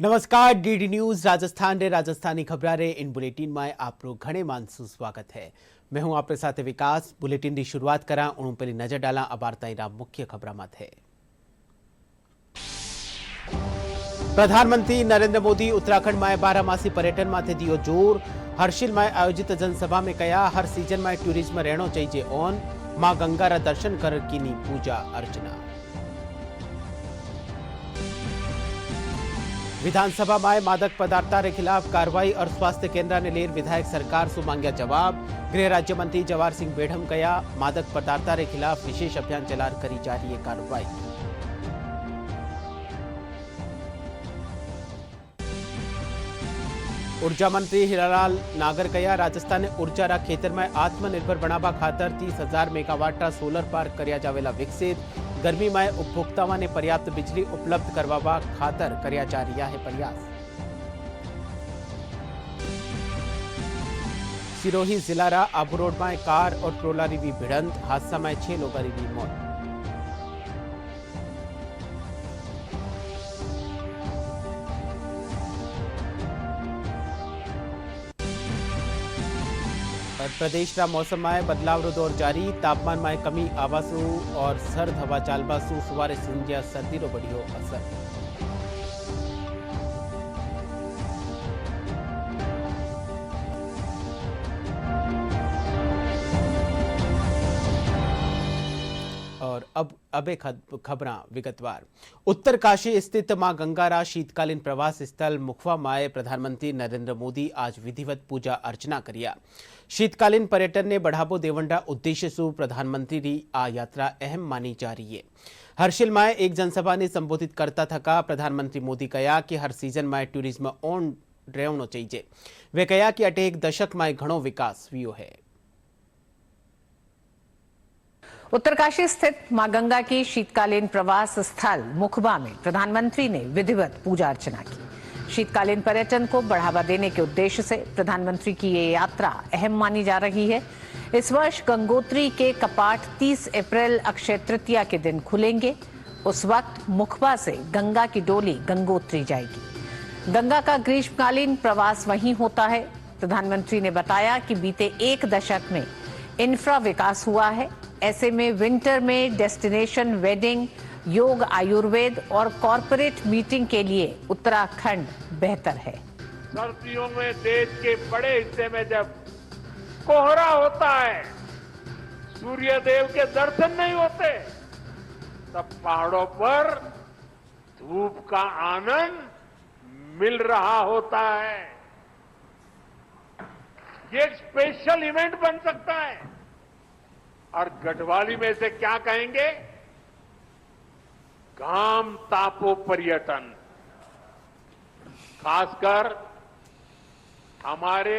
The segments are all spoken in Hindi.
नमस्कार डीडी न्यूज राजस्थान रे राजस्थानी खबरा रे इन बुलेटिन में आपरो घणे मानसू स्वागत है। मैं हूं आपके साथ विकास। बुलेटिन की शुरुआत करा उन पहली नजर डाला अबारताईरा मुख्य खबरा मत है। प्रधानमंत्री नरेंद्र मोदी उत्तराखंड में बारामासी पर्यटन माथे दियो जोर। हर्षिल में आयोजित जनसभा में कया हर सीजन में टूरिज्म रहनो चाहिए ऑन। मां गंगा रा दर्शन कर कीनी पूजा अर्चना। विधानसभा में मादक पदार्थों के खिलाफ कार्रवाई और स्वास्थ्य केंद्र ने लेर विधायक सरकार से मांगा जवाब। गृह राज्य मंत्री जवाहर सिंह बेढ़म कया मादक पदार्थों के खिलाफ विशेष अभियान चलार करी जा रही है कार्रवाई। ऊर्जा मंत्री हीरालाल नागर कया राजस्थान ने ऊर्जा रा खेतर में आत्मनिर्भर बनावा खातर 30,000 मेगावाट रा सोलर पार्क करया जावेला विकसित। गर्मी में उपभोक्ताओं ने पर्याप्त बिजली उपलब्ध करवावा खातर करया जा रहा है प्रयास। सिरोही जिला रा आबू रोड में कार और ट्रोला री भिड़ंत। हादसा में 6 लोगों की मौत। प्रदेश रा मौसम में बदलाव रो दौर जारी। तापमान में कमी आवासू और सर्द हवा चालबासू सवारे संध्या सर्दी रो बढ़ियो असर। और अब खबरा विगतवार। उत्तरकाशी स्थित मां गंगारा शीतकालीन प्रवास स्थल मुखवा माए प्रधानमंत्री नरेंद्र मोदी आज विधिवत पूजा अर्चना करिया। शीतकालीन पर्यटन ने बढ़ावो देवंडा उद्देश्य से प्रधानमंत्री री आ यात्रा अहम मानी जा रही है। हर्षिल में एक जनसभा ने संबोधित करता थका प्रधानमंत्री मोदी कहा कि हर सीजन में टूरिज्म ऑन रहनो चाहिए। वे कहा कि अटे एक दशक में घणो विकास हुयो है। उत्तरकाशी स्थित मां गंगा की शीतकालीन प्रवास स्थल मुखबा में प्रधानमंत्री ने विधिवत पूजा अर्चना की। शीतकालीन पर्यटन को बढ़ावा देने के उद्देश्य से प्रधानमंत्री की ये यात्रा अहम मानी जा रही है। इस वर्ष गंगोत्री के कपाट 30 अप्रैल अक्षय तृतीया के दिन खुलेंगे। उस वक्त मुखबा से गंगा की डोली गंगोत्री जाएगी। गंगा का ग्रीष्मकालीन प्रवास वहीं होता है। प्रधानमंत्री ने बताया कि बीते एक दशक में इंफ्रा विकास हुआ है। ऐसे में विंटर में डेस्टिनेशन वेडिंग, योग, आयुर्वेद और कॉरपोरेट मीटिंग के लिए उत्तराखंड बेहतर है। सर्दियों में देश के बड़े हिस्से में जब कोहरा होता है, सूर्य देव के दर्शन नहीं होते, तब पहाड़ों पर धूप का आनंद मिल रहा होता है। ये एक स्पेशल इवेंट बन सकता है। और गढ़वाली में से क्या कहेंगे? घाम तापो पर्यटन। खासकर हमारे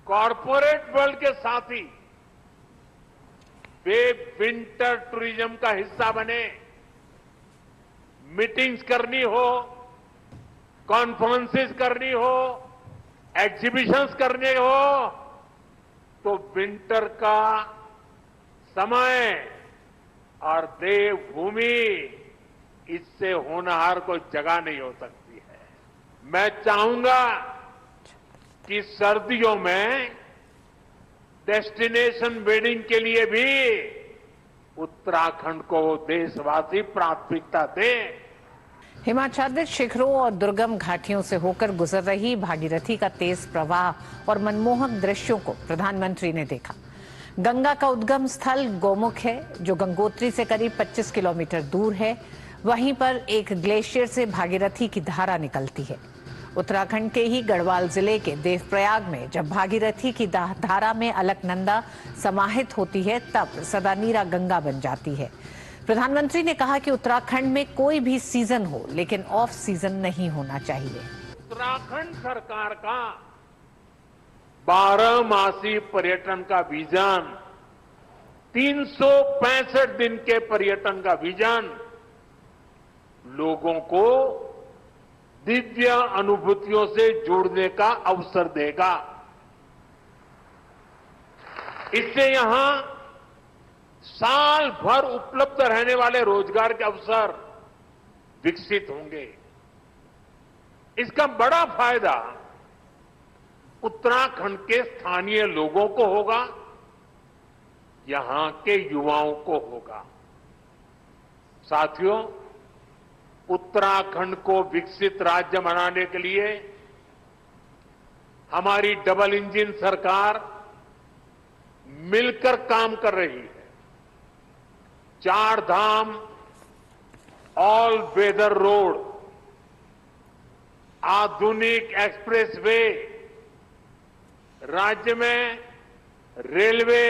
कॉरपोरेट वर्ल्ड के साथी वे विंटर टूरिज्म का हिस्सा बने। मीटिंग्स करनी हो, कॉन्फ्रेंसेस करनी हो, एग्जीबिशंस करने हो, तो विंटर का समय और देवभूमि इससे होनहार कोई जगह नहीं हो सकती है। मैं चाहूंगा कि सर्दियों में डेस्टिनेशन वेडिंग के लिए भी उत्तराखंड को देशवासी प्राथमिकता दें। हिमाच्छादित शिखरों और दुर्गम घाटियों से होकर गुजर रही भागीरथी का तेज प्रवाह और मनमोहक दृश्यों को प्रधानमंत्री ने देखा। गंगा का उद्गम स्थल गोमुख है, जो गंगोत्री से करीब 25 किलोमीटर दूर है। वहीं पर एक ग्लेशियर से भागीरथी की धारा निकलती है। उत्तराखंड के ही गढ़वाल जिले के देवप्रयाग में जब भागीरथी की धारा में अलकनंदा समाहित होती है, तब सदा नीरा गंगा बन जाती है। प्रधानमंत्री ने कहा कि उत्तराखंड में कोई भी सीजन हो, लेकिन ऑफ सीजन नहीं होना चाहिए। उत्तराखंड सरकार का 12 मासी पर्यटन का विजन, 365 दिन के पर्यटन का विजन लोगों को दिव्य अनुभूतियों से जोड़ने का अवसर देगा। इससे यहां साल भर उपलब्ध रहने वाले रोजगार के अवसर विकसित होंगे। इसका बड़ा फायदा उत्तराखंड के स्थानीय लोगों को होगा, यहां के युवाओं को होगा। साथियों, उत्तराखंड को विकसित राज्य बनाने के लिए हमारी डबल इंजन सरकार मिलकर काम कर रही है। 4 धाम ऑल वेदर रोड, आधुनिक एक्सप्रेसवे, राज्य में रेलवे,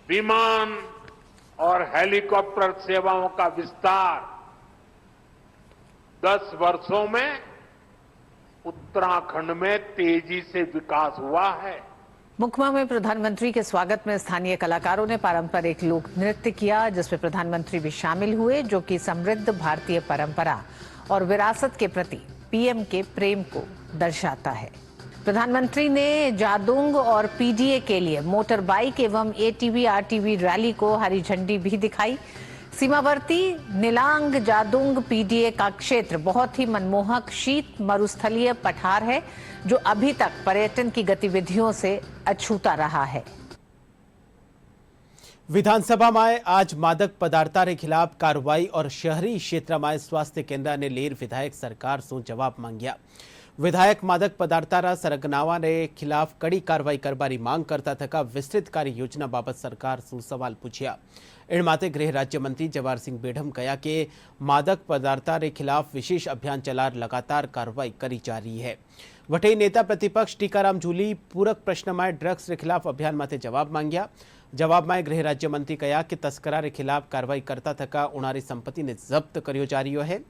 विमान और हेलीकॉप्टर सेवाओं का विस्तार 10 वर्षों में उत्तराखंड में तेजी से विकास हुआ है। मुखमा में प्रधानमंत्री के स्वागत में स्थानीय कलाकारों ने पारंपरिक लोक नृत्य किया, जिसमें प्रधानमंत्री भी शामिल हुए, जो कि समृद्ध भारतीय परंपरा और विरासत के प्रति पीएम के प्रेम को दर्शाता है। प्रधानमंत्री ने जादोंग और पीडीए के लिए मोटर बाइक एवं एटीवी आरटीवी रैली को हरी झंडी भी दिखाई। सीमावर्ती निलांग जादोंग पीडीए का क्षेत्र बहुत ही मनमोहक शीत मरुस्थलीय पठार है, जो अभी तक पर्यटन की गतिविधियों से अछूता रहा है। विधानसभा में आज मादक पदार्थों के खिलाफ कार्रवाई और शहरी क्षेत्र में स्वास्थ्य केन्द्र ने लेर विधायक सरकार से जवाब मांग्या। विधायक मादक पदार्थों सरगनावा ने खिलाफ कड़ी कार्रवाई करवानी मांग करता थका विस्तृत कार्य योजना बाबत सरकार से सवाल पूछा। इन माते गृह राज्य मंत्री जवाहर सिंह बेढम कहा कि मादक पदार्थों के खिलाफ विशेष अभियान चला लगातार कार्रवाई करी जा रही है। वटे नेता प्रतिपक्ष टीकाराम जूली पूरक प्रश्न में ड्रग्स के खिलाफ अभियान माते जवाब मांग्या। जवाब में गृह राज्य मंत्री कहा कि तस्करा के खिलाफ कार्रवाई करता थका उणारी संपत्ति ने जब्त करियो जा रही है।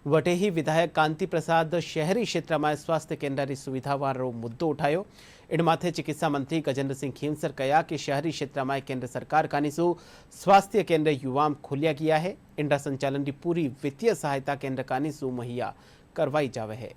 वटे ही विधायक कांति प्रसाद शहरी क्षेत्र में स्वास्थ्य केन्द्र की सुविधा वारो मुद्दो उठायो। इन माथे चिकित्सा मंत्री गजेंद्र सिंह खींवसर कहा कि शहरी क्षेत्र में केंद्र सरकार कानीसु स्वास्थ्य केन्द्र युवाम खोलिया गया है। इनका संचालन की पूरी वित्तीय सहायता केंद्र कानीसु मुहैया करवाई जावे है।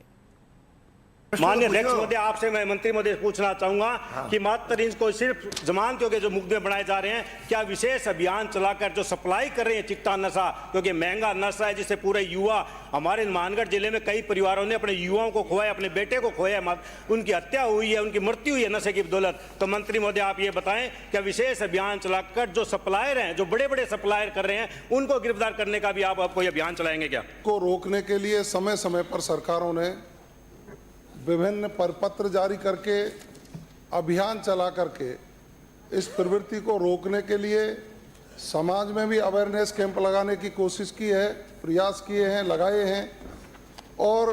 माननीय अध्यक्ष महोदय, आपसे मैं मंत्री महोदय पूछना चाहूंगा कि मात्र इनको सिर्फ जमानतों के जो मुकदमे बनाए जा रहे हैं, क्या विशेष अभियान चलाकर जो सप्लाई कर रहे हैं चिट्टा नशा, क्योंकि महंगा नशा है जिससे पूरे युवा, हमारे मानगढ़ जिले में कई परिवारों ने अपने युवाओं को खोया, अपने बेटे को खोया, उनकी हत्या हुई है, उनकी मृत्यु हुई है नशे की बदौलत। तो मंत्री महोदय आप ये बताएं, क्या विशेष अभियान चलाकर जो सप्लायर हैं, जो बड़े बड़े सप्लायर कर रहे हैं, उनको गिरफ्तार करने का भी आप कोई अभियान चलाएंगे क्या? को रोकने के लिए समय समय पर सरकारों ने विभिन्न परिपत्र जारी करके अभियान चला करके इस प्रवृत्ति को रोकने के लिए समाज में भी अवेयरनेस कैंप लगाने की कोशिश की है, प्रयास किए हैं, लगाए हैं और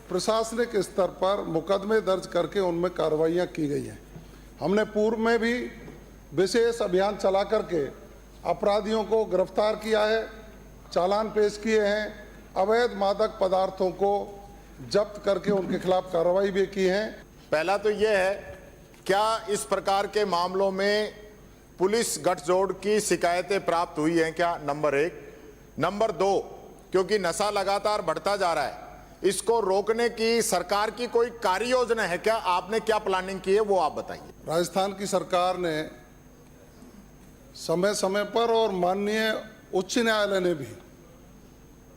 प्रशासनिक स्तर पर मुकदमे दर्ज करके उनमें कार्रवाइयाँ की गई हैं। हमने पूर्व में भी विशेष अभियान चला करके अपराधियों को गिरफ्तार किया है, चालान पेश किए हैं, अवैध मादक पदार्थों को जब्त करके उनके खिलाफ कार्रवाई भी की है। पहला तो यह है, क्या इस प्रकार के मामलों में पुलिस गठजोड़ की शिकायतें प्राप्त हुई हैं क्या? नंबर 1। नंबर 2, क्योंकि नशा लगातार बढ़ता जा रहा है, इसको रोकने की सरकार की कोई कार्य योजना है क्या? आपने क्या प्लानिंग की है वो आप बताइए। राजस्थान की सरकार ने समय समय पर और माननीय उच्च न्यायालय ने भी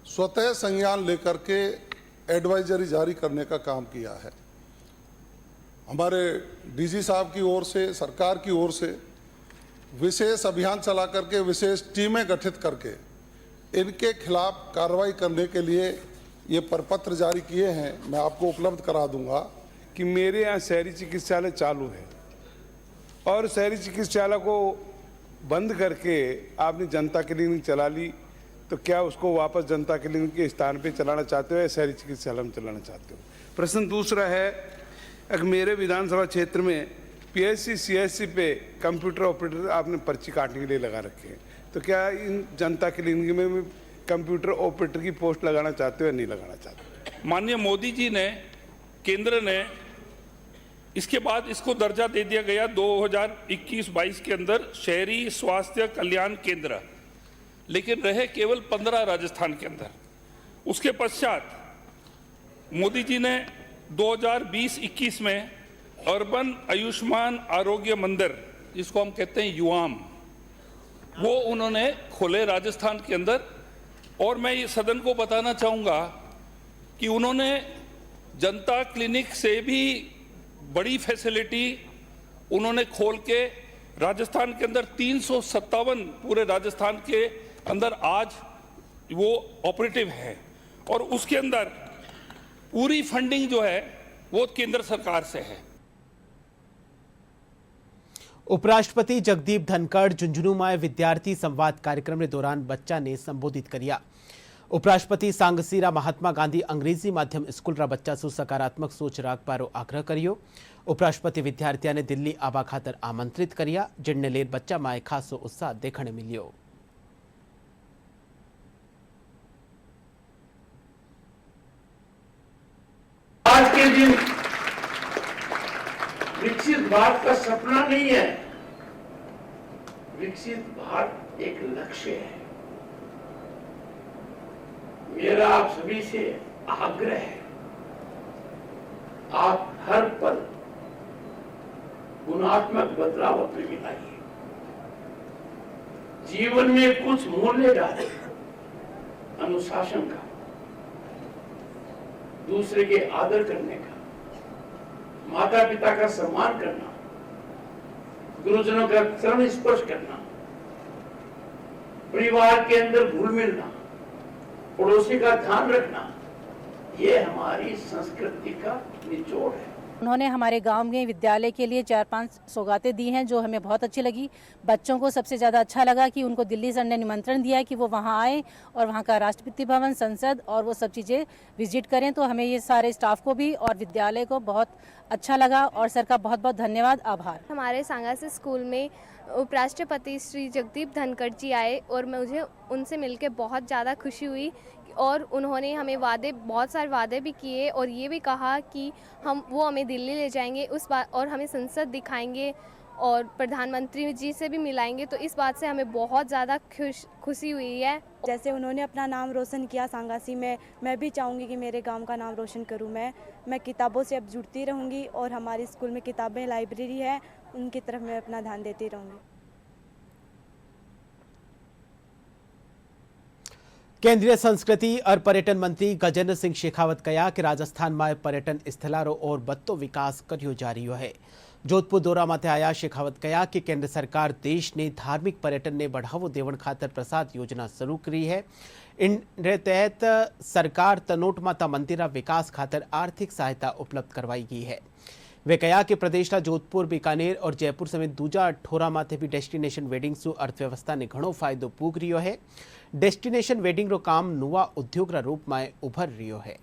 स्वतः संज्ञान लेकर के एडवाइजरी जारी करने का काम किया है। हमारे डीजी साहब की ओर से, सरकार की ओर से विशेष अभियान चला करके विशेष टीमें गठित करके इनके खिलाफ कार्रवाई करने के लिए ये प्रपत्र जारी किए हैं। मैं आपको उपलब्ध करा दूंगा कि मेरे यहाँ शहरी चिकित्सालय चालू है और शहरी चिकित्सालय को बंद करके आपने जनता क्लिनिक चला ली, तो क्या उसको वापस जनता क्लिनिक के स्थान पे चलाना चाहते हो या शहरी चिकित्सालय में चलाना चाहते हो? प्रश्न दूसरा है, अगर मेरे विधानसभा क्षेत्र में पीएचसी सीएचसी पे कंप्यूटर ऑपरेटर आपने पर्ची काटने के लिए लगा रखे हैं, तो क्या इन जनता क्लिनिक में भी कंप्यूटर ऑपरेटर की पोस्ट लगाना चाहते हो या नहीं लगाना चाहते? माननीय मोदी जी ने, केंद्र ने इसके बाद इसको दर्जा दे दिया गया 2021-22 के अंदर शहरी स्वास्थ्य कल्याण केंद्र, लेकिन रहे केवल 15 राजस्थान के अंदर। उसके पश्चात मोदी जी ने 2020-21 में अर्बन आयुष्मान आरोग्य मंदिर, जिसको हम कहते हैं युवाम, वो उन्होंने खोले राजस्थान के अंदर। और मैं ये सदन को बताना चाहूँगा कि उन्होंने जनता क्लिनिक से भी बड़ी फैसिलिटी उन्होंने खोल के राजस्थान के अंदर 357 पूरे राजस्थान के अंदर आज वो ऑपरेटिव है और उसके अंदर पूरी फंडिंग जो है वो केंद्र सरकार से है। उपराष्ट्रपति जगदीप धनखड़ झुंझुनू में विद्यार्थी संवाद कार्यक्रम के दौरान बच्चा ने संबोधित किया। उपराष्ट्रपति सांगसीरा महात्मा गांधी अंग्रेजी माध्यम स्कूल रा बच्चा सु सकारात्मक सोच राखवारो आग्रह कर्यो। उपराष्ट्रपति विद्यार्थियों ने दिल्ली आवा खातर आमंत्रित कर्या, जिनने लेर बच्चा में खासो उत्साह देखने मिल्यो। आज के दिन विकसित भारत का सपना नहीं है, विकसित भारत एक लक्ष्य है। मेरा आप सभी से आग्रह है, आप हर पल गुणात्मक बदलाव अपने में लाइए, जीवन में कुछ मूल्य डालें, अनुशासन का, दूसरे के आदर करने का, माता पिता का सम्मान करना, गुरुजनों का चरण स्पर्श करना, परिवार के अंदर घुल मिलना, पड़ोसी का ध्यान रखना, ये हमारी संस्कृति का निचोड़ है। उन्होंने हमारे गांव में विद्यालय के लिए 4-5 सौगातें दी हैं जो हमें बहुत अच्छी लगी। बच्चों को सबसे ज़्यादा अच्छा लगा कि उनको दिल्ली सर ने निमंत्रण दिया है कि वो वहां आए और वहां का राष्ट्रपति भवन, संसद और वो सब चीज़ें विजिट करें। तो हमें ये सारे स्टाफ को भी और विद्यालय को बहुत अच्छा लगा और सर का बहुत बहुत धन्यवाद, आभार। हमारे सांगासी स्कूल में उपराष्ट्रपति श्री जगदीप धनखड़ जी आए और मुझे उनसे मिलकर बहुत ज़्यादा खुशी हुई और उन्होंने हमें बहुत सारे वादे भी किए और ये भी कहा कि वो हमें दिल्ली ले जाएंगे उस बात और हमें संसद दिखाएंगे और प्रधानमंत्री जी से भी मिलाएंगे। तो इस बात से हमें बहुत ज़्यादा खुशी हुई है। जैसे उन्होंने अपना नाम रोशन किया सांगासी में, मैं भी चाहूँगी कि मेरे गांव का नाम रोशन करूँ। मैं किताबों से अब जुड़ती रहूँगी और हमारे स्कूल में किताबें, लाइब्रेरी है, उनकी तरफ मैं अपना ध्यान देती रहूँगी। केंद्रीय संस्कृति और पर्यटन मंत्री गजेंद्र सिंह शेखावत कहा कि राजस्थान में पर्यटन स्थलों और बत्तो विकास करियो जा रही है। जोधपुर दौरा माथे आया शेखावत कहा कि केंद्र सरकार देश ने धार्मिक पर्यटन ने बढ़ावो देवण खातर प्रसाद योजना शुरू करी है। इन तहत सरकार तनोट माता मंदिर विकास खातर आर्थिक सहायता उपलब्ध करवाई गई है। वे कहा कि प्रदेश जोधपुर, बीकानेर और जयपुर समेत दूजा ठोरा माथे भी डेस्टिनेशन वेडिंग सु अर्थव्यवस्था ने घणो फायदो पूग रह्यो है। डेस्टिनेशन वेडिंग रो काम नुवा उद्योग रा रूप में उभर रह्यो है।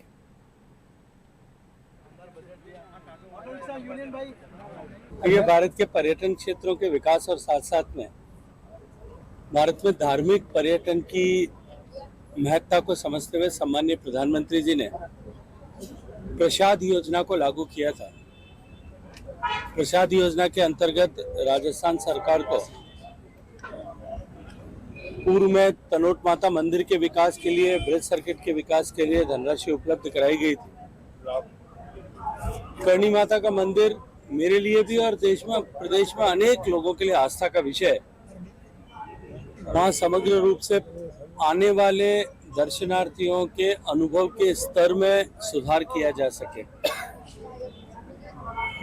ये भारत के पर्यटन क्षेत्रों के विकास और साथ साथ में भारत में धार्मिक पर्यटन की महत्ता को समझते हुए सम्माननीय प्रधानमंत्री जी ने प्रसाद योजना को लागू किया था। प्रसाद योजना के अंतर्गत राजस्थान सरकार को पूर्व में तनोट माता मंदिर के विकास के लिए, ब्रिज सर्किट के विकास के लिए धनराशि उपलब्ध कराई गई थी। करणी माता का मंदिर मेरे लिए भी और देश में, प्रदेश में अनेक लोगों के लिए आस्था का विषय है। वहाँ समग्र रूप से आने वाले दर्शनार्थियों के अनुभव के स्तर में सुधार किया जा सके,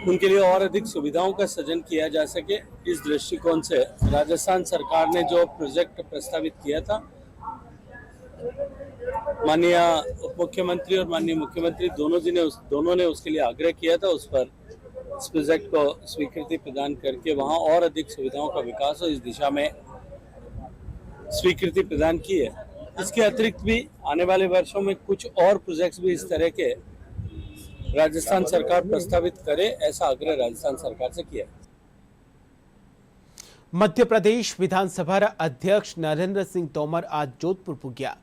उनके लिए और अधिक सुविधाओं का सृजन किया जा सके, इस दृष्टिकोण से राजस्थान सरकार ने जो प्रोजेक्ट प्रस्तावित किया था, माननीय उप मुख्यमंत्री और माननीय मुख्यमंत्री दोनों ने उसके लिए आग्रह किया था। उस पर इस प्रोजेक्ट को स्वीकृति प्रदान करके वहां और अधिक सुविधाओं का विकास हो, इस दिशा में स्वीकृति प्रदान की है। इसके अतिरिक्त भी आने वाले वर्षों में कुछ और प्रोजेक्ट्स भी इस तरह के राजस्थान सरकार प्रस्तावित करे, ऐसा आग्रह राजस्थान सरकार से किया। मध्य प्रदेश विधानसभा अध्यक्ष नरेंद्र सिंह तोमर आज जोधपुर पुग्या।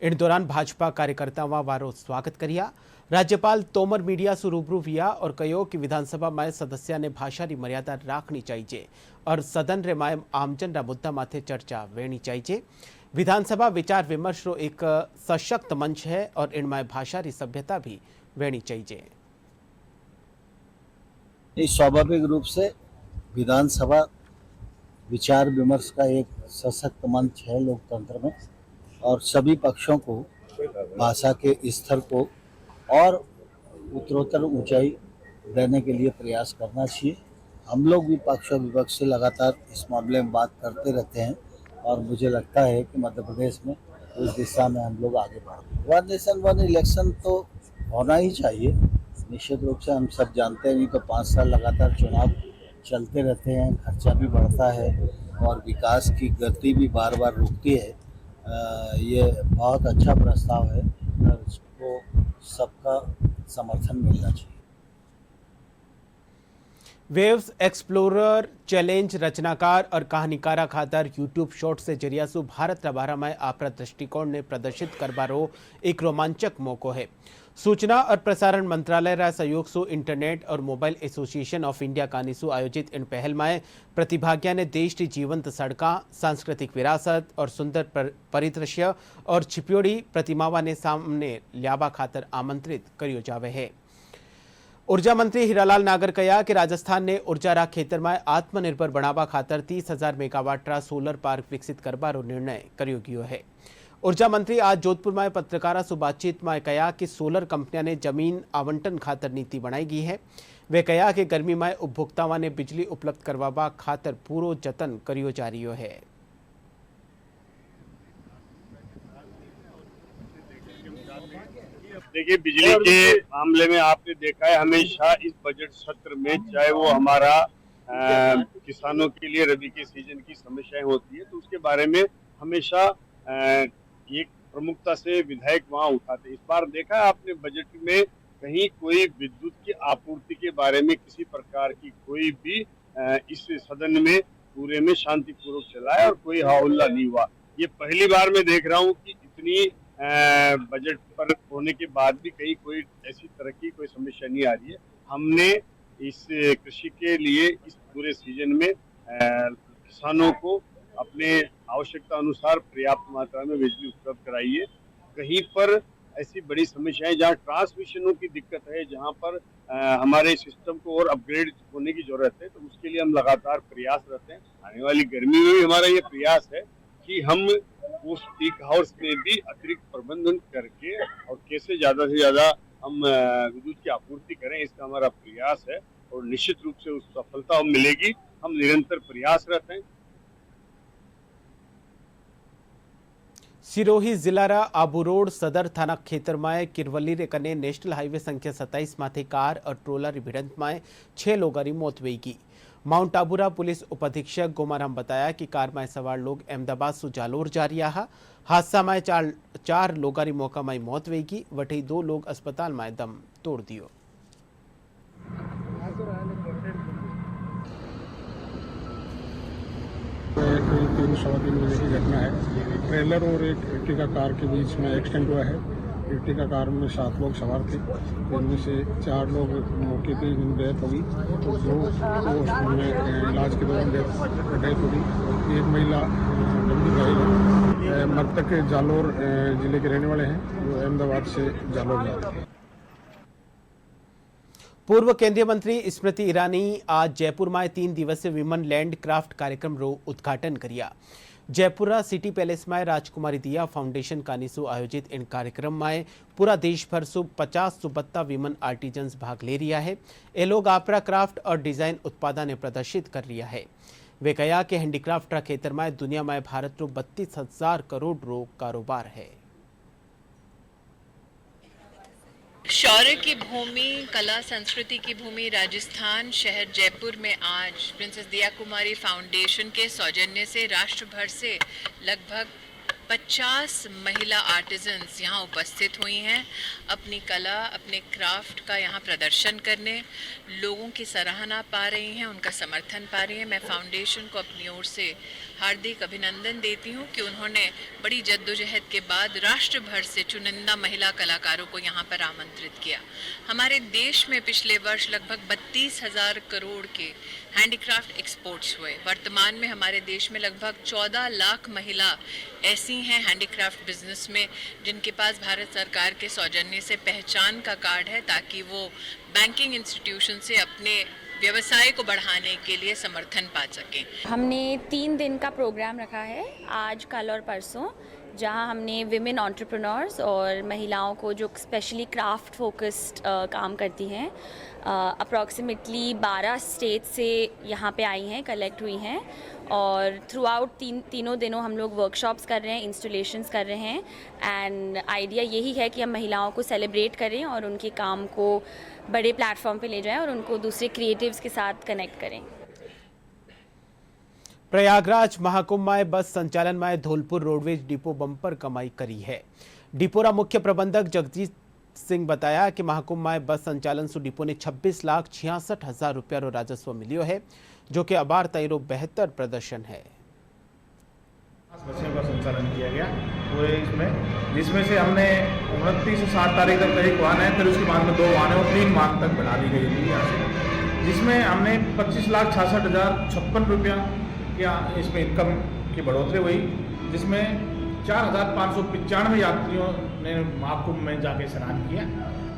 इन दौरान भाजपा कार्यकर्ताओं वारो स्वागत करिया। राज्यपाल तोमर मीडिया से रूबरू हुआ और कहो कि विधानसभा में सदस्य ने भाषा की मर्यादा राखनी चाहिए और सदन रे में आमजन रा मुद्दा माथे चर्चा वेणी चाहिए। विधानसभा विचार विमर्श रो एक सशक्त मंच है और इनमें भाषा की सभ्यता भी वेणी चाहिए। स्वाभाविक रूप से विधानसभा विचार विमर्श का एक सशक्त मंच है लोकतंत्र में और सभी पक्षों को भाषा के स्तर को और उत्तरोत्तर ऊंचाई देने के लिए प्रयास करना चाहिए। हम लोग भी पक्ष और विपक्ष से लगातार इस मामले में बात करते रहते हैं और मुझे लगता है कि मध्य प्रदेश में उस दिशा में हम लोग आगे बढ़ेंगे। वन नेशन वन इलेक्शन तो होना ही चाहिए, निश्चित रूप से। हम सब जानते हैं, नहीं तो 5 साल लगातार चुनाव चलते रहते हैं, खर्चा भी बढ़ता है और विकास की गति भी बार बार रुकती है। ये बहुत अच्छा प्रस्ताव है और इसको सबका समर्थन मिलना चाहिए। वेव्स एक्सप्लोरर चैलेंज रचनाकार और कहानीकारा खातर यूट्यूब शॉर्ट से जरिया सु भारत रबारामय आपरा दृष्टिकोण ने प्रदर्शित करबारो एक रोमांचक मौको है। सूचना और प्रसारण मंत्रालय रा सहयोग सु इंटरनेट और मोबाइल एसोसिएशन ऑफ इंडिया कानीसु आयोजित इन पहल में प्रतिभागियों ने देश की जीवंत सड़का, सांस्कृतिक विरासत और सुंदर परिदृश्य और छिपियोड़ी प्रतिमावा ने सामने ल्याबा खातर आमंत्रित करियो जावे है। ऊर्जा मंत्री हीरालाल नागर कहा कि राजस्थान ने ऊर्जा रा खेतर में आत्मनिर्भर बनावा खातर 30,000 मेगावाट रा सोलर पार्क विकसित करबारो निर्णय करियो गयो है। ऊर्जा मंत्री आज जोधपुर में पत्रकारों से बातचीत में कहा कि सोलर कंपनियों ने जमीन आवंटन खातर नीति बनाई गई है। वे कहा कि गर्मी में उपभोक्ताओं ने बिजली उपलब्ध करवावा खातर पूरो जतन करियो जा रही है। देखिए, बिजली के मामले में आपने देखा है हमेशा इस बजट सत्र में, चाहे वो हमारा किसानों के लिए रबी के सीजन की समस्याएं होती है, तो उसके बारे में हमेशा एक प्रमुखता से विधायक वहां उठाते। इस बार देखा आपने बजट में कहीं कोई विद्युत की आपूर्ति के बारे में किसी प्रकार की कोई भी इस सदन में पूरे में शांतिपूर्वक चला है और कोई हल्ला नहीं हुआ। ये पहली बार मैं देख रहा हूँ कि इतनी बजट पर होने के बाद भी कहीं कोई ऐसी तरह की कोई समस्या नहीं आ रही है। हमने इस कृषि के लिए इस पूरे सीजन में किसानों को अपने आवश्यकता अनुसार पर्याप्त मात्रा में बिजली उपलब्ध कराई है। कहीं पर ऐसी बड़ी समस्याएं जहां ट्रांसमिशनों की दिक्कत है, जहां पर हमारे सिस्टम को और अपग्रेड होने की जरूरत है, तो उसके लिए हम लगातार प्रयासरत हैं। आने वाली गर्मी में भी हमारा ये प्रयास है कि हम उस पीक हाउस में भी अतिरिक्त प्रबंधन करके और कैसे ज्यादा से ज्यादा हम विद्युत की आपूर्ति करें, इसका हमारा प्रयास है और निश्चित रूप से उस सफलता मिलेगी। हम निरंतर प्रयासरत हैं। सिरोही जिला आबू रोड सदर थाना क्षेत्र में किरवली रे कने नेशनल हाईवे संख्या 27 माथे कार और ट्रोलर भिड़ंत में 6 लोगों की मौत हुई। माउंट आबूरा पुलिस उपाधीक्षक गोमाराम बताया कि कार में सवार लोग अहमदाबाद से जालोर जा रहा। हादसा में 4 लोगों की मौका में मौत हुई, वठी 2 लोग अस्पताल में दम तोड़ दियो। करीब 3:15 बजे की घटना है। ट्रेलर और एक इर्टिगा कार के बीच में एक्सीडेंट हुआ है। इर्टिगा कार में 7 लोग सवार थे, जिनमें से 4 लोग मौके पर ही डेथ हो गई और 2 में इलाज के दौरान डेथ हो गई। एक महिला गंभीर घायल है। मृतक जालोर जिले के रहने वाले हैं, जो अहमदाबाद से जालोर जा रहे हैं। पूर्व केंद्रीय मंत्री स्मृति ईरानी आज जयपुर में 3 दिवसीय विमन लैंड क्राफ्ट कार्यक्रम रो उद्घाटन किया। जयपुर सिटी पैलेस में राजकुमारी दिया फाउंडेशन कानीसु आयोजित इन कार्यक्रम में पूरा देश भर से 50 सुबत्ता विमन आर्टिजन्स भाग ले रहा है। ये लोग आपरा क्राफ्ट और डिजाइन उत्पादन प्रदर्शित कर रहा है। वे कहा कि हैंडीक्राफ्ट रा क्षेत्र में दुनिया में भारत रो 32,000 करोड़ रो कारोबार है। शौर्य की भूमि, कला संस्कृति की भूमि राजस्थान शहर जयपुर में आज प्रिंसेस दिया कुमारी फाउंडेशन के सौजन्य से राष्ट्र भर से लगभग 50 महिला आर्टिजन्स यहाँ उपस्थित हुई हैं, अपनी कला, अपने क्राफ्ट का यहाँ प्रदर्शन करने, लोगों की सराहना पा रही हैं, उनका समर्थन पा रही हैं। मैं फाउंडेशन को अपनी ओर से हार्दिक अभिनंदन देती हूँ कि उन्होंने बड़ी जद्दोजहद के बाद राष्ट्र भर से चुनिंदा महिला कलाकारों को यहाँ पर आमंत्रित किया। हमारे देश में पिछले वर्ष लगभग 32,000 करोड़ के हैंडीक्राफ्ट एक्सपोर्ट्स हुए। वर्तमान में हमारे देश में लगभग 14 लाख महिला ऐसी हैं हैंडीक्राफ्ट बिजनेस में जिनके पास भारत सरकार के सौजन्य से पहचान का कार्ड है, ताकि वो बैंकिंग इंस्टीट्यूशन से अपने व्यवसाय को बढ़ाने के लिए समर्थन पा सकें। हमने 3 दिन का प्रोग्राम रखा है, आज, कल और परसों, जहां हमने विमेन एंटरप्रेन्योर्स और महिलाओं को जो स्पेशली क्राफ्ट फोकस्ड काम करती हैं, अप्रॉक्सीमेटली 12 स्टेट से यहाँ पे आई हैं, कलेक्ट हुई हैं और थ्रू आउट तीनों दिनों हम लोग वर्कशॉप्स कर रहे हैं, इंस्टॉलेशंस कर रहे हैं। एंड आइडिया यही है कि हम महिलाओं को सेलिब्रेट करें और उनके काम को बड़े प्लेटफॉर्म पे ले जाएं और उनको दूसरे क्रिएटिव्स के साथ कनेक्ट करें। प्रयागराज महाकुंभ में बस संचालन में धौलपुर रोडवेज डिपो बंपर कमाई करी है। डिपोरा मुख्य प्रबंधक जगजीत सिंह बताया कि महाकुंभ में बस संचालन से डिपो ने 26,66,000 रुपया रो राजस्व मिलियो है, जो कि अबार तैरो बेहतर प्रदर्शन है। बसों का संचालन किया गया पूरे इसमें, जिसमें से हमने 29 से 60 तारीख तक एक वाहन है, फिर उसके बाद में 2 वाहन है और 3 वाहन तक बढ़ा दी गई थी यहाँ से, जिसमें हमने 25,66,056 रुपया या इसमें इनकम की बढ़ोतरी हुई, जिसमें 4,595 यात्रियों ने महाकुंभ में जाके स्नान किया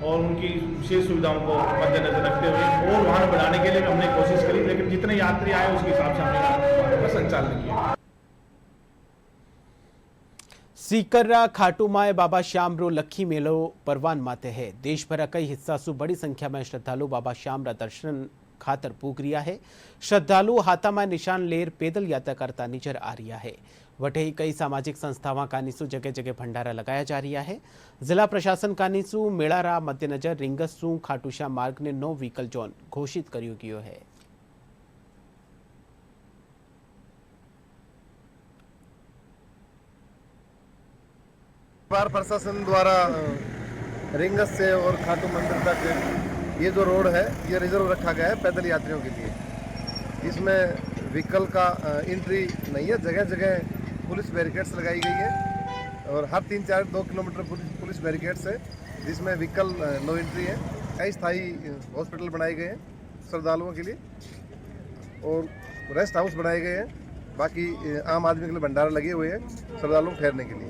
और उनकी विशेष सुविधाओं को मद्देनजर रखते हुए और वाहन बढ़ाने के लिए हमने कोशिश करी, लेकिन जितने यात्री आए उसके हिसाब से हमने वाहनों का संचालन किया। सीकर्रा खाटू माए बाबा श्याम रो लखी मेलो परवान माते है। देश भर कई हिस्सा सु बड़ी संख्या में श्रद्धालु बाबा श्याम रा दर्शन खातर पूग रिया है। श्रद्धालु हाथा में निशान लेर पैदल यात्रा करता नजर आ रिया है। वटे ही कई सामाजिक संस्थावां कानीसु जगह जगह भंडारा लगाया जा रहा है। जिला प्रशासन कानीसु मेला रा मद्देनजर रिंगसु खाटूश्याम मार्ग ने 9 व्हीकल जोन घोषित करियो गयो है। बार प्रशासन द्वारा रिंगस से और खाटू मंदिर तक ये जो रोड है ये रिजर्व रखा गया है पैदल यात्रियों के लिए। इसमें व्हीकल का एंट्री नहीं है, जगह जगह पुलिस बैरिकेड्स लगाई गई है और हर 3-4-2 किलोमीटर पुलिस बैरिकेड्स है, जिसमें व्हीकल नो एंट्री है। कई स्थायी हॉस्पिटल बनाए गए हैं श्रद्धालुओं के लिए और रेस्ट हाउस बनाए गए हैं। बाकी आम आदमी के लिए भंडारा लगे हुए हैं श्रद्धालुओं ठहरने के लिए।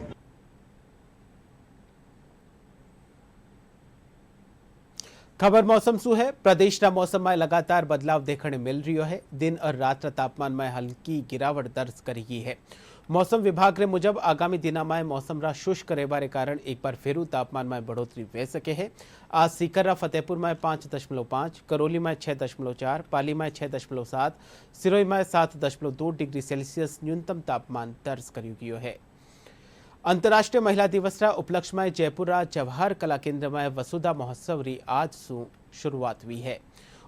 खबर मौसम सु है। प्रदेश रा मौसम में लगातार बदलाव देखने मिल रही है। दिन और रात तापमान में हल्की गिरावट दर्ज करी है। मौसम विभाग रे मुजब आगामी दिना में मौसम रा शुष्क रहने कारण एक बार फिर तापमान में बढ़ोतरी वे सके है। आज सीकर्रा फतेहपुर में 5.5, करौली में 6.4, पाली में 6.7, सिरोही में 7.2 डिग्री सेल्सियस न्यूनतम तापमान दर्ज करियो गयो है। अंतर्राष्ट्रीय महिला दिवस रा उपलक्ष्य में जयपुर जवाहर कला केंद्र में वसुधा महोत्सव री आज सु शुरुआत हुई है।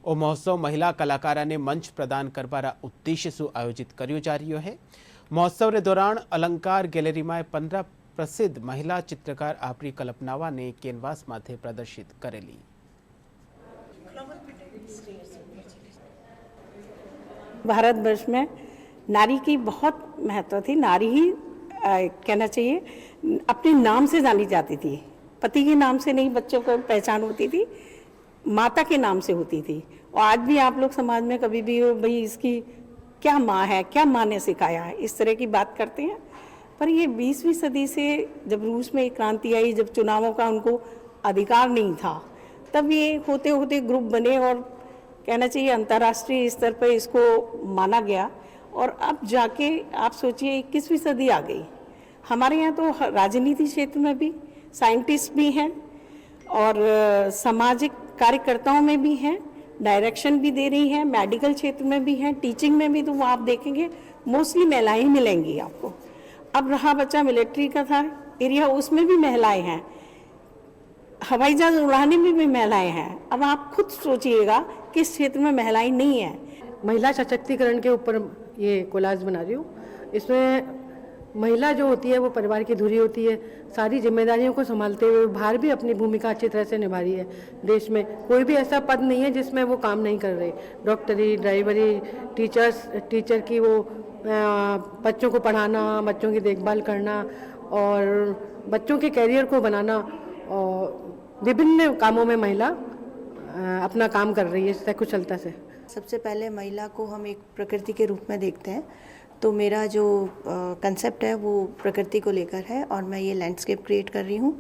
ओ महोत्सव महिला कलाकारा ने मंच प्रदान करवारा उद्देश्य सु आयोजित करियो जा रही है। महोत्सव रे दौरान अलंकार गैलरी में 15 प्रसिद्ध महिला चित्रकार आपरी कल्पनावा ने कैनवास माथे प्रदर्शित करेली। भारतवर्ष में नारी की बहुत महत्व थी। नारी ही कहना चाहिए अपने नाम से जानी जाती थी। पति के नाम से नहीं बच्चों को पहचान होती थी, माता के नाम से होती थी। और आज भी आप लोग समाज में कभी भी हो भाई इसकी क्या माँ है, क्या माँ ने सिखाया है, इस तरह की बात करते हैं। पर ये 20वीं सदी से जब रूस में एक क्रांति आई, जब चुनावों का उनको अधिकार नहीं था, तब ये होते होते ग्रुप बने और कहना चाहिए अंतर्राष्ट्रीय स्तर पर इसको माना गया। और अब जाके आप सोचिए 21वीं सदी आ गई। हमारे यहाँ तो राजनीति क्षेत्र में भी साइंटिस्ट भी हैं और सामाजिक कार्यकर्ताओं में भी हैं, डायरेक्शन भी दे रही हैं, मेडिकल क्षेत्र में भी हैं, टीचिंग में भी। तो वो आप देखेंगे मोस्टली महिलाएं ही मिलेंगी आपको। अब रहा बच्चा मिलिट्री का था एरिया, उसमें भी महिलाएं हैं, हवाई जहाज उड़ाने में भी महिलाएं हैं। अब आप खुद सोचिएगा किस क्षेत्र में महिलाएं नहीं हैं। महिला सशक्तिकरण के ऊपर ये कोलाज बना रही हूँ। इसमें महिला जो होती है वो परिवार की धुरी होती है, सारी जिम्मेदारियों को संभालते हुए बाहर भी अपनी भूमिका अच्छी तरह से निभा रही है। देश में कोई भी ऐसा पद नहीं है जिसमें वो काम नहीं कर रही। डॉक्टरी, ड्राइवरी, टीचर की वो बच्चों को पढ़ाना, बच्चों की देखभाल करना और बच्चों के कैरियर को बनाना, और विभिन्न कामों में महिला अपना काम कर रही है सकुशलता से। सबसे पहले महिला को हम एक प्रकृति के रूप में देखते हैं, तो मेरा जो कंसेप्ट है वो प्रकृति को लेकर है और मैं ये लैंडस्केप क्रिएट कर रही हूँ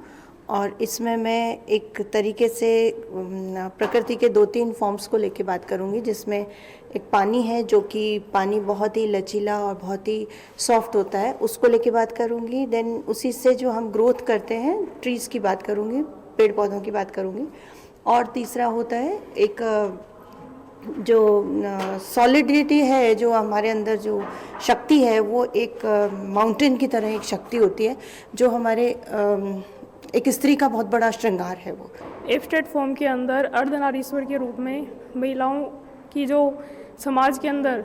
और इसमें मैं एक तरीके से प्रकृति के 2-3 फॉर्म्स को लेके बात करूँगी, जिसमें एक पानी है जो कि पानी बहुत ही लचीला और बहुत ही सॉफ्ट होता है, उसको लेके बात करूँगी। देन उसी से जो हम ग्रोथ करते हैं ट्रीज़ की बात करूँगी, पेड़ पौधों की बात करूँगी। और तीसरा होता है एक जो सॉलिडिटी है, जो हमारे अंदर जो शक्ति है, वो एक माउंटेन की तरह एक शक्ति होती है जो हमारे एक स्त्री का बहुत बड़ा श्रृंगार है। वो एब्स्ट्रैक्ट फॉर्म के अंदर अर्धनारीश्वर के रूप में महिलाओं की जो समाज के अंदर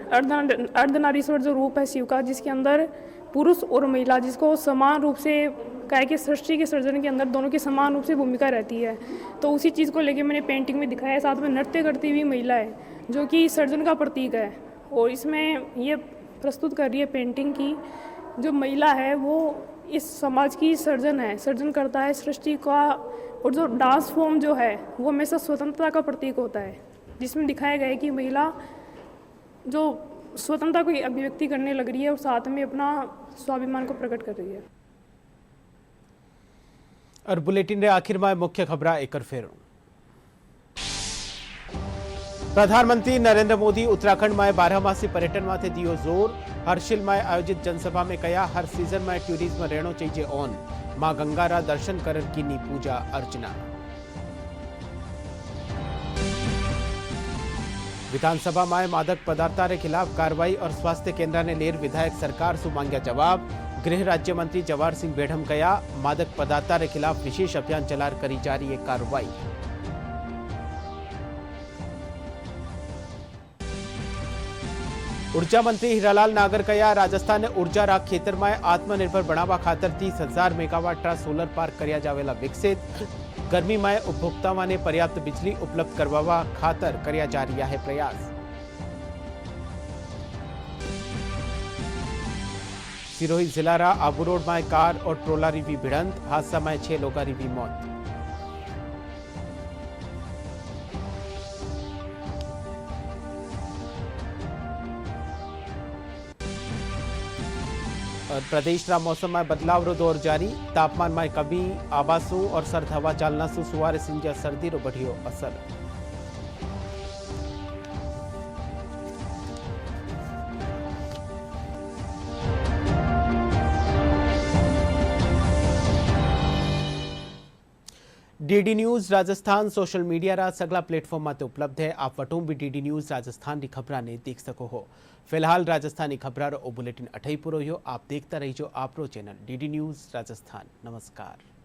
अर्धनारीश्वर जो रूप है शिव का, जिसके अंदर पुरुष और महिला जिसको समान रूप से कहे कि सृष्टि के सृजन के अंदर दोनों की समान रूप से भूमिका रहती है, तो उसी चीज़ को लेके मैंने पेंटिंग में दिखाया है। साथ में नृत्य करती हुई महिला है जो कि सर्जन का प्रतीक है, और इसमें ये प्रस्तुत कर रही है पेंटिंग की जो महिला है वो इस समाज की सर्जन है, सर्जन करता है सृष्टि का। और जो डांस फॉर्म जो है वो हमेशा स्वतंत्रता का प्रतीक होता है, जिसमें दिखाया गया है कि महिला जो स्वतंत्रता को अभिव्यक्ति करने लग रही है और साथ में अपना स्वाभिमान को प्रकट कर रही है। और बुलेटिन रे आखिर में मुख्य खबर एक फेर। प्रधानमंत्री नरेंद्र मोदी उत्तराखंड में 12 पर्यटन में दियो जोर। हर्षिल में आयोजित जनसभा में कहा हर सीजन में टूरिज्म रहनो चाहिए ऑन। मां गंगारा दर्शन कर कीनी पूजा अर्चना। विधानसभा में मादक पदार्थों के खिलाफ कार्रवाई और स्वास्थ्य केंद्र ने लेर विधायक सरकार से मांगा जवाब। गृह राज्य मंत्री जवाहर सिंह बेढ़म कहा मादक पदार्थों के खिलाफ विशेष अभियान चलार करी जा रही है कार्रवाई। ऊर्जा मंत्री हीरालाल नागर कहा राजस्थान ने ऊर्जा रा खेतर में आत्मनिर्भर बनावा खातर 30,000 मेगावाट रा सोलर पार्क कर्या जावेला विकसित। गर्मी में उपभोक्ताओं ने पर्याप्त बिजली उपलब्ध करवावा खातर कर्या जा रहा है प्रयास। सिरोही जिला रा आबू रोड में कार और ट्रोला री भिड़ंत। हादसा में 6 लोगों की मौत। और प्रदेश रा मौसम में बदलाव रो दौर जारी। तापमान में कमी आवासों और सर्द हवा चालना से सुवारे सिंजा सर्दी रो बढ़ियो असर। DD news Rajasthan social media रा सगला प्लेटफॉर्म माते उपलब्ध है। आप वटों भी डीडी न्यूज राजस्थान की खबरा ने देख सको हो। फिलहाल राजस्थानी खबरा रो बुलेटिन अठई पूरो हो। आप देखता रहिजो आपरो चैनल डीडी न्यूज राजस्थान। नमस्कार।